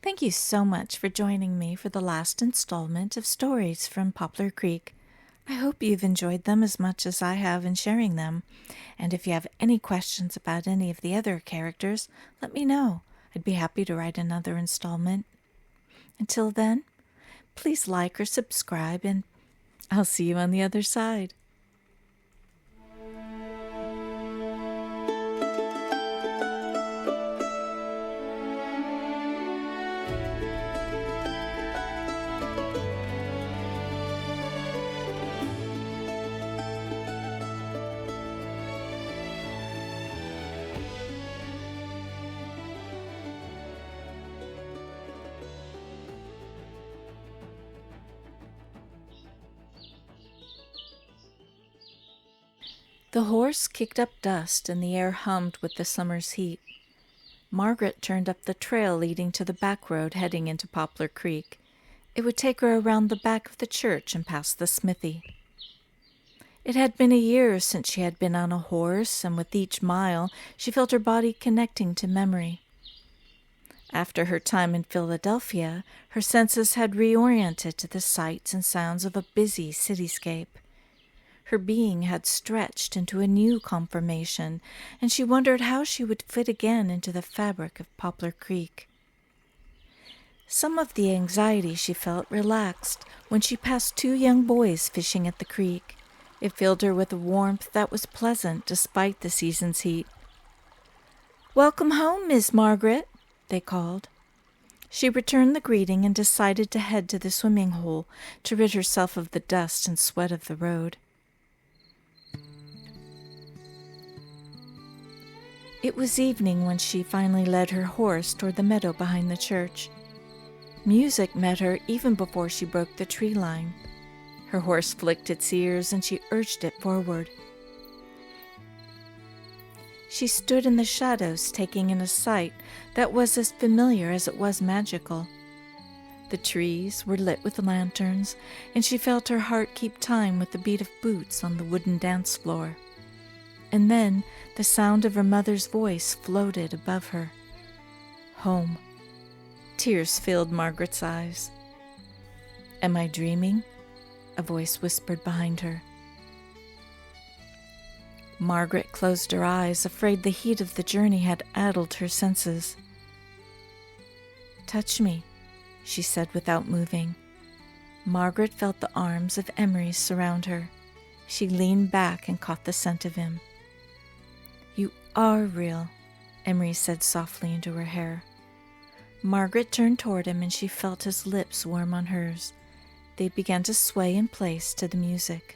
Thank you so much for joining me for the last installment of Stories from Poplar Creek. I hope you've enjoyed them as much as I have in sharing them. And if you have any questions about any of the other characters, let me know. I'd be happy to write another installment. Until then, please like or subscribe, and I'll see you on the other side. The horse kicked up dust and the air hummed with the summer's heat. Margaret turned up the trail leading to the back road heading into Poplar Creek. It would take her around the back of the church and past the smithy. It had been a year since she had been on a horse, and with each mile she felt her body connecting to memory. After her time in Philadelphia, her senses had reoriented to the sights and sounds of a busy cityscape. Her being had stretched into a new conformation, and she wondered how she would fit again into the fabric of Poplar Creek. Some of the anxiety she felt relaxed when she passed two young boys fishing at the creek. It filled her with a warmth that was pleasant despite the season's heat. "Welcome home, Miss Margaret," they called. She returned the greeting and decided to head to the swimming hole to rid herself of the dust and sweat of the road. It was evening when she finally led her horse toward the meadow behind the church. Music met her even before she broke the tree line. Her horse flicked its ears and she urged it forward. She stood in the shadows, taking in a sight that was as familiar as it was magical. The trees were lit with lanterns, and she felt her heart keep time with the beat of boots on the wooden dance floor. And then the sound of her mother's voice floated above her. Home. Tears filled Margaret's eyes. "Am I dreaming?" a voice whispered behind her. Margaret closed her eyes, afraid the heat of the journey had addled her senses. "Touch me," she said without moving. Margaret felt the arms of Emery surround her. She leaned back and caught the scent of him. "You are real," Emery said softly into her hair. Margaret turned toward him and she felt his lips warm on hers. They began to sway in place to the music.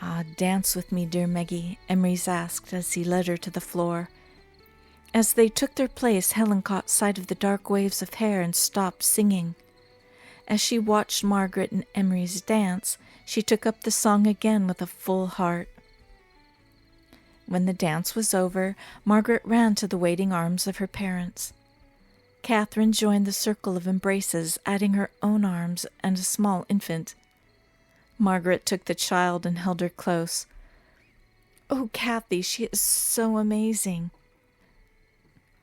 "Ah, dance with me, dear Meggie," Emery asked as he led her to the floor. As they took their place, Helen caught sight of the dark waves of hair and stopped singing. As she watched Margaret and Emery's dance, she took up the song again with a full heart. When the dance was over, Margaret ran to the waiting arms of her parents. Catherine joined the circle of embraces, adding her own arms and a small infant. Margaret took the child and held her close. "Oh, Kathy, she is so amazing."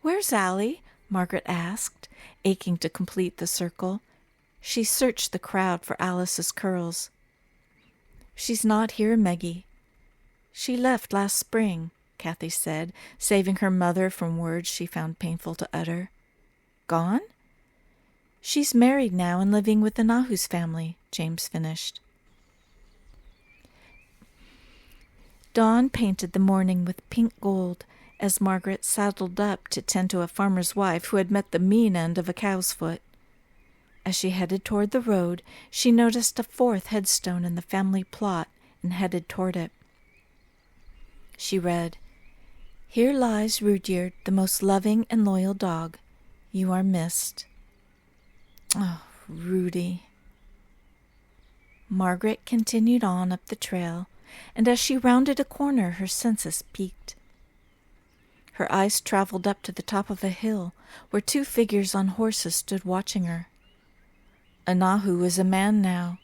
"Where's Allie?" Margaret asked, aching to complete the circle. She searched the crowd for Alice's curls. "She's not here, Meggie." "She left last spring," Kathy said, saving her mother from words she found painful to utter. "Gone?" "She's married now and living with the Nahu's family," James finished. Dawn painted the morning with pink gold as Margaret saddled up to tend to a farmer's wife who had met the mean end of a cow's foot. As she headed toward the road, she noticed a fourth headstone in the family plot and headed toward it. She read, "Here lies Rudyard, the most loving and loyal dog. You are missed." Oh, Rudy. Margaret continued on up the trail, and as she rounded a corner, her senses peaked. Her eyes traveled up to the top of a hill, where two figures on horses stood watching her. Anahu was a man now,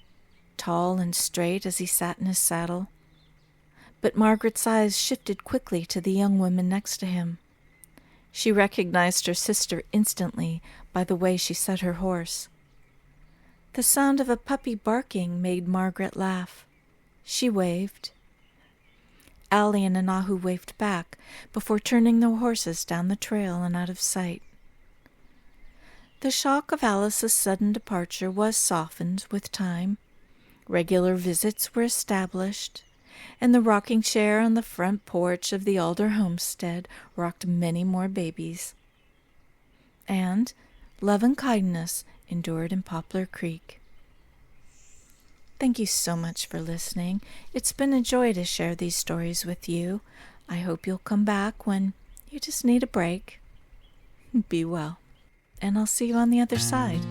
tall and straight as he sat in his saddle. But Margaret's eyes shifted quickly to the young woman next to him. She recognized her sister instantly by the way she set her horse. The sound of a puppy barking made Margaret laugh. She waved. Allie and Anahu waved back before turning their horses down the trail and out of sight. The shock of Alice's sudden departure was softened with time. Regular visits were established, and the rocking chair on the front porch of the Alder homestead rocked many more babies. And love and kindness endured in Poplar Creek. Thank you so much for listening. It's been a joy to share these stories with you. I hope you'll come back when you just need a break. Be well, and I'll see you on the other side.